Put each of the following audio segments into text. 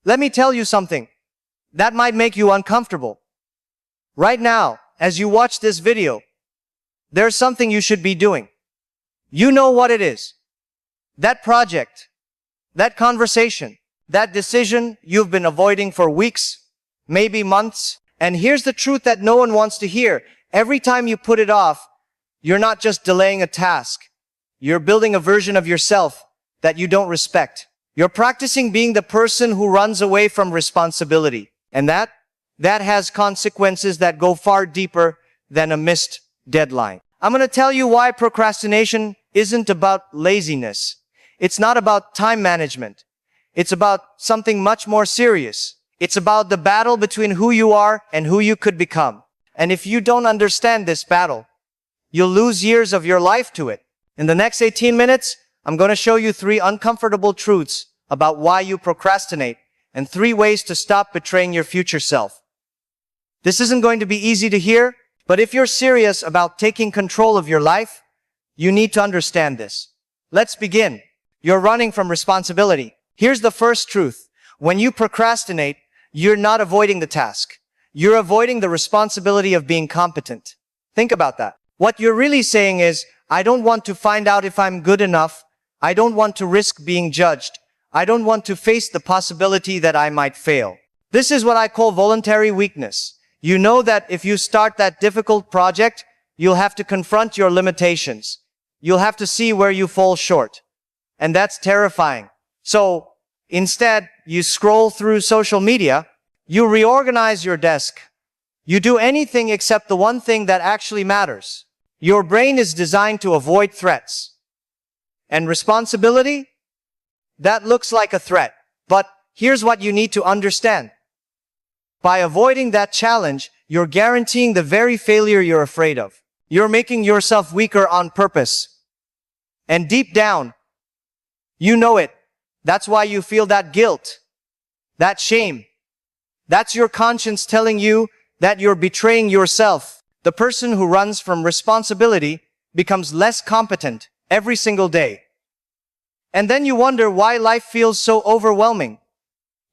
Let me tell you something that might make you uncomfortable. Right now, as you watch this video, there's something you should be doing. You know what it is. That project, that conversation, that decision you've been avoiding for weeks, maybe months. And here's the truth that no one wants to hear. Every time you put it off, you're not just delaying a task. You're building a version of yourself that you don't respect. You're practicing being the person who runs away from responsibility. And that has consequences that go far deeper than a missed deadline. I'm going to tell you why procrastination isn't about laziness. It's not about time management. It's about something much more serious. It's about the battle between who you are and who you could become. And if you don't understand this battle, you'll lose years of your life to it. In the next 18 minutes, I'm going to show you 3 uncomfortable truths about why you procrastinate and 3 ways to stop betraying your future self. This isn't going to be easy to hear, but if you're serious about taking control of your life, you need to understand this. Let's begin. You're running from responsibility. Here's the first truth. When you procrastinate, you're not avoiding the task. You're avoiding the responsibility of being competent. Think about that. What you're really saying is, I don't want to find out if I'm good enough. I don't want to risk being judged. I don't want to face the possibility that I might fail. This is what I call voluntary weakness. You know that if you start that difficult project, you'll have to confront your limitations. You'll have to see where you fall short. And that's terrifying. So, instead, you scroll through social media, you reorganize your desk. You do anything except the one thing that actually matters. Your brain is designed to avoid threats. And responsibility? That looks like a threat. But here's what you need to understand. By avoiding that challenge, you're guaranteeing the very failure you're afraid of. You're making yourself weaker on purpose. And deep down, you know it. That's why you feel that guilt, that shame. That's your conscience telling you that you're betraying yourself. The person who runs from responsibility becomes less competent every single day. And then you wonder why life feels so overwhelming.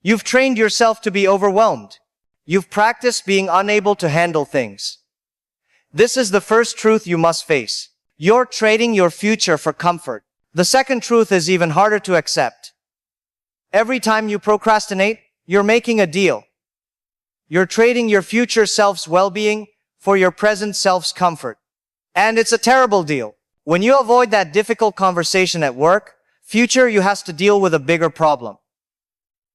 You've trained yourself to be overwhelmed. You've practiced being unable to handle things. This is the first truth you must face. You're trading your future for comfort. The second truth is even harder to accept. Every time you procrastinate, you're making a deal. You're trading your future self's well-being for your present self's comfort. And it's a terrible deal. When you avoid that difficult conversation at work, future you has to deal with a bigger problem.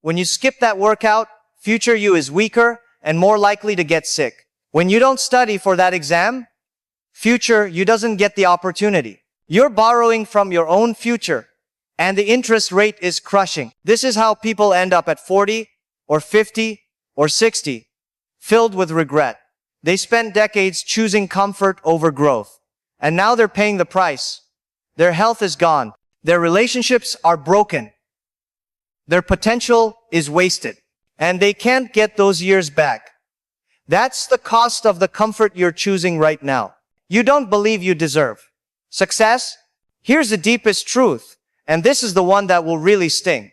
When you skip that workout, future you is weaker and more likely to get sick. When you don't study for that exam, future you doesn't get the opportunity. You're borrowing from your own future, and the interest rate is crushing. This is how people end up at 40 or 50 or 60, filled with regret. They spent decades choosing comfort over growth, and now they're paying the price. Their health is gone. Their relationships are broken. Their potential is wasted, and they can't get those years back. That's the cost of the comfort you're choosing right now. You don't believe you deserve success? Here's the deepest truth, and this is the one that will really sting.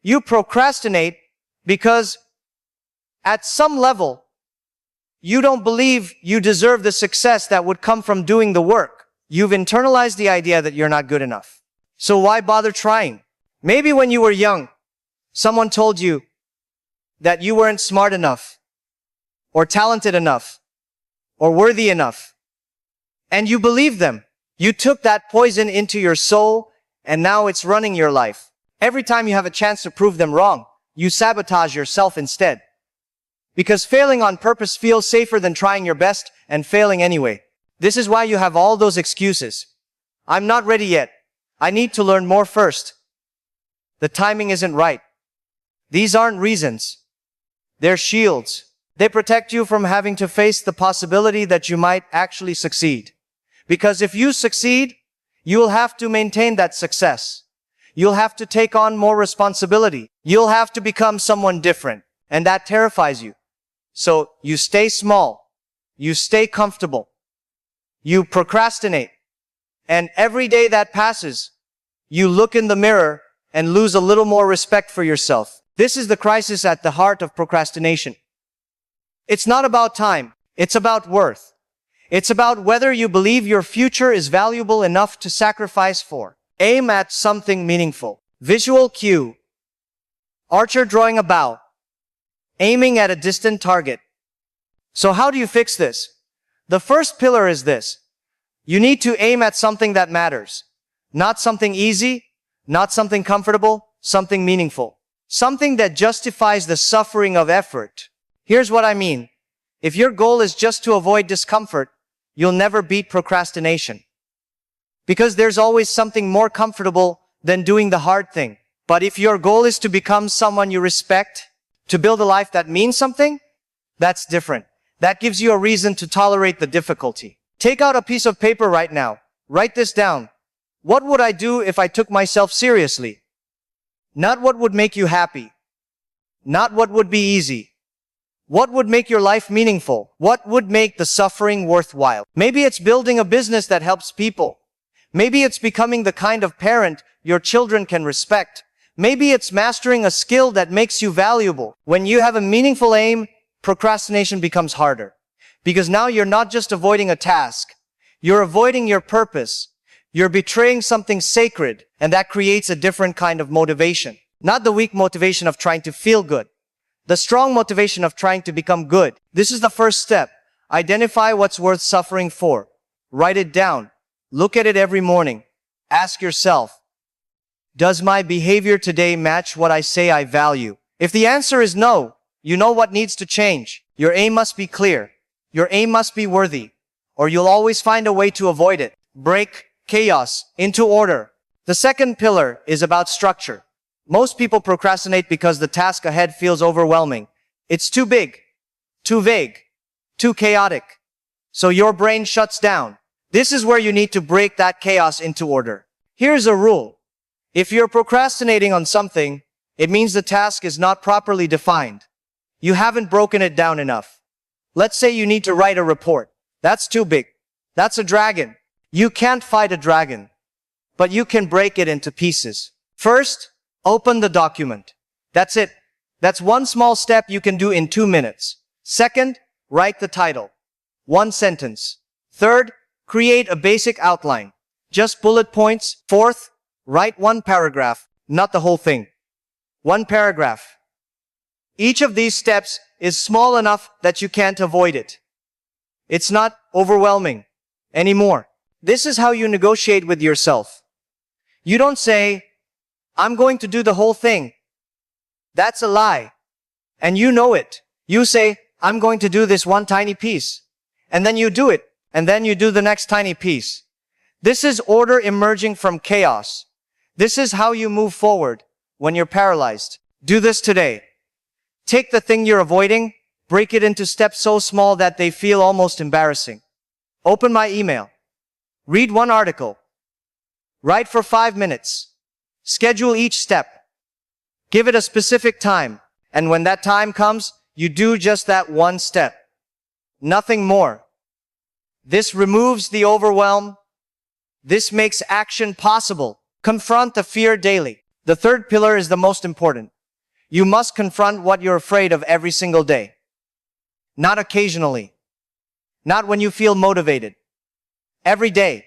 You procrastinate because at some level, you don't believe you deserve the success that would come from doing the work. You've internalized the idea that you're not good enough. So why bother trying? Maybe when you were young, someone told you that you weren't smart enough, or talented enough, or worthy enough. And you believed them. You took that poison into your soul, and now it's running your life. Every time you have a chance to prove them wrong, you sabotage yourself instead. Because failing on purpose feels safer than trying your best and failing anyway. This is why you have all those excuses. I'm not ready yet. I need to learn more first. The timing isn't right. These aren't reasons. They're shields. They protect you from having to face the possibility that you might actually succeed. Because if you succeed, you will have to maintain that success. You'll have to take on more responsibility. You'll have to become someone different. And that terrifies you. So you stay small. You stay comfortable. You procrastinate. And every day that passes, you look in the mirror and lose a little more respect for yourself. This is the crisis at the heart of procrastination. It's not about time. It's about worth. It's about whether you believe your future is valuable enough to sacrifice for. Aim at something meaningful. Visual cue. Archer drawing a bow. Aiming at a distant target. So how do you fix this? The first pillar is this. You need to aim at something that matters. Not something easy, not something comfortable, something meaningful. Something that justifies the suffering of effort. Here's what I mean. If your goal is just to avoid discomfort, you'll never beat procrastination. Because there's always something more comfortable than doing the hard thing. But if your goal is to become someone you respect, to build a life that means something, that's different. That gives you a reason to tolerate the difficulty. Take out a piece of paper right now. Write this down. What would I do if I took myself seriously? Not what would make you happy. Not what would be easy. What would make your life meaningful? What would make the suffering worthwhile? Maybe it's building a business that helps people. Maybe it's becoming the kind of parent your children can respect. Maybe it's mastering a skill that makes you valuable. When you have a meaningful aim, procrastination becomes harder. Because now you're not just avoiding a task. You're avoiding your purpose. You're betraying something sacred, and that creates a different kind of motivation. Not the weak motivation of trying to feel good. The strong motivation of trying to become good. This is the first step. Identify what's worth suffering for. Write it down. Look at it every morning. Ask yourself, does my behavior today match what I say I value? If the answer is no, you know what needs to change. Your aim must be clear. Your aim must be worthy, or you'll always find a way to avoid it. Break chaos into order. The second pillar is about structure. Most people procrastinate because the task ahead feels overwhelming. It's too big, too vague, too chaotic. So your brain shuts down. This is where you need to break that chaos into order. Here's a rule. If you're procrastinating on something, it means the task is not properly defined. You haven't broken it down enough. Let's say you need to write a report. That's too big. That's a dragon. You can't fight a dragon, but you can break it into pieces. First, open the document. That's it. That's one small step you can do in 2 minutes. Second, write the title. 1 sentence. Third, create a basic outline. Just bullet points. Fourth, write 1 paragraph, not the whole thing. 1 paragraph. Each of these steps is small enough that you can't avoid it. It's not overwhelming anymore. This is how you negotiate with yourself. You don't say, I'm going to do the whole thing. That's a lie. And you know it. You say, I'm going to do this one tiny piece. And then you do it. And then you do the next tiny piece. This is order emerging from chaos. This is how you move forward when you're paralyzed. Do this today. Take the thing you're avoiding, break it into steps so small that they feel almost embarrassing. Open my email. Read 1 article. Write for 5 minutes. Schedule each step. Give it a specific time. And when that time comes, you do just that 1 step. Nothing more. This removes the overwhelm. This makes action possible. Confront the fear daily. The third pillar is the most important. You must confront what you're afraid of every single day. Not occasionally. Not when you feel motivated. Every day.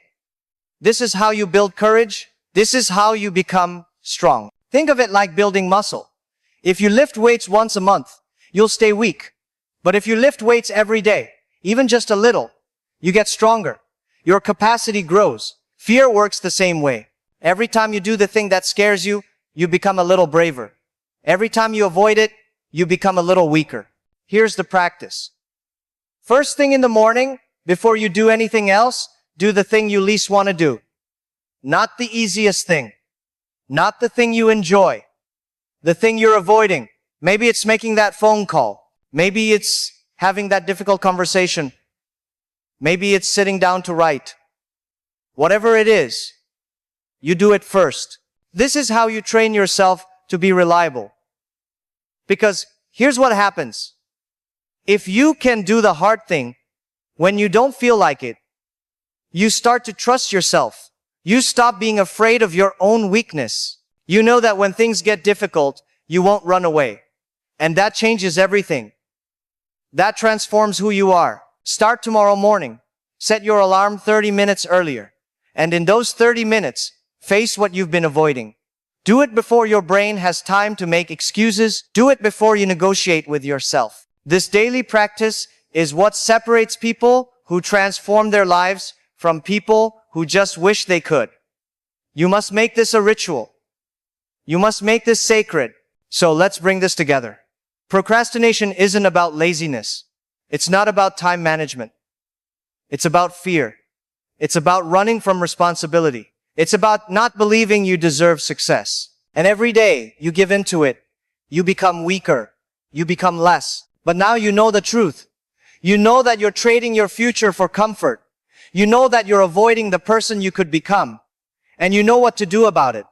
This is how you build courage. This is how you become strong. Think of it like building muscle. If you lift weights once a month, you'll stay weak. But if you lift weights every day, even just a little, you get stronger. Your capacity grows. Fear works the same way. Every time you do the thing that scares you, you become a little braver. Every time you avoid it, you become a little weaker. Here's the practice. First thing in the morning, before you do anything else, do the thing you least want to do. Not the easiest thing. Not the thing you enjoy. The thing you're avoiding. Maybe it's making that phone call. Maybe it's having that difficult conversation. Maybe it's sitting down to write. Whatever it is, you do it first. This is how you train yourself to be reliable. Because here's what happens. If you can do the hard thing when you don't feel like it, you start to trust yourself. You stop being afraid of your own weakness. You know that when things get difficult, you won't run away. And that changes everything. That transforms who you are. Start tomorrow morning. Set your alarm 30 minutes earlier. And in those 30 minutes, face what you've been avoiding. Do it before your brain has time to make excuses. Do it before you negotiate with yourself. This daily practice is what separates people who transform their lives from people who just wish they could. You must make this a ritual. You must make this sacred. So let's bring this together. Procrastination isn't about laziness. It's not about time management. It's about fear. It's about running from responsibility. It's about not believing you deserve success. And every day you give into it, you become weaker. You become less. But now you know the truth. You know that you're trading your future for comfort. You know that you're avoiding the person you could become. And you know what to do about it.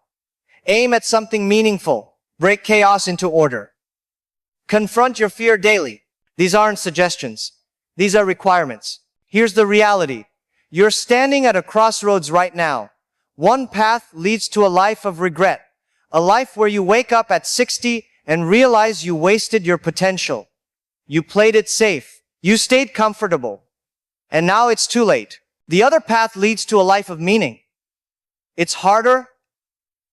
Aim at something meaningful. Break chaos into order. Confront your fear daily. These aren't suggestions. These are requirements. Here's the reality. You're standing at a crossroads right now. One path leads to a life of regret. A life where you wake up at 60 and realize you wasted your potential. You played it safe. You stayed comfortable. And now it's too late. The other path leads to a life of meaning. It's harder.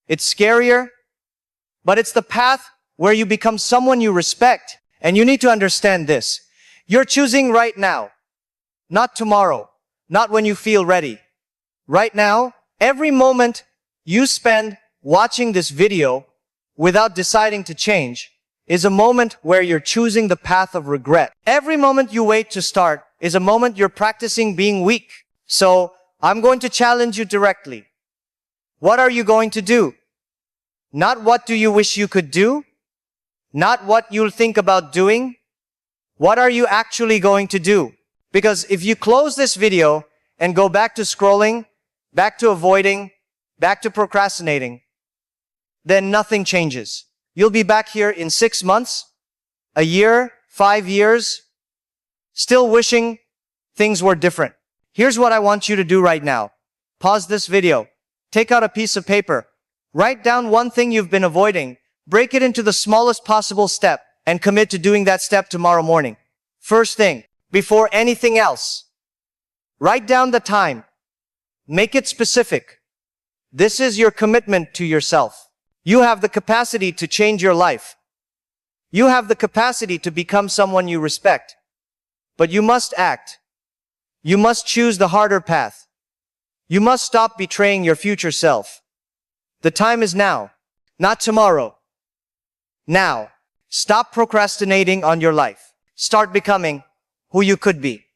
It's scarier. But it's the path where you become someone you respect. And you need to understand this. You're choosing right now. Not tomorrow. Not when you feel ready. Right now, every moment you spend watching this video without deciding to change is a moment where you're choosing the path of regret. Every moment you wait to start is a moment you're practicing being weak. So, I'm going to challenge you directly. What are you going to do? Not what do you wish you could do? Not what you'll think about doing? What are you actually going to do? Because if you close this video and go back to scrolling, back to avoiding, back to procrastinating, then nothing changes. You'll be back here in 6 months, a year, 5 years, still wishing things were different. Here's what I want you to do right now. Pause this video. Take out a piece of paper. Write down one thing you've been avoiding. Break it into the smallest possible step and commit to doing that step tomorrow morning. First thing, before anything else, write down the time. Make it specific. This is your commitment to yourself. You have the capacity to change your life. You have the capacity to become someone you respect. But you must act. You must choose the harder path. You must stop betraying your future self. The time is now, not tomorrow. Now, stop procrastinating on your life. Start becoming who you could be.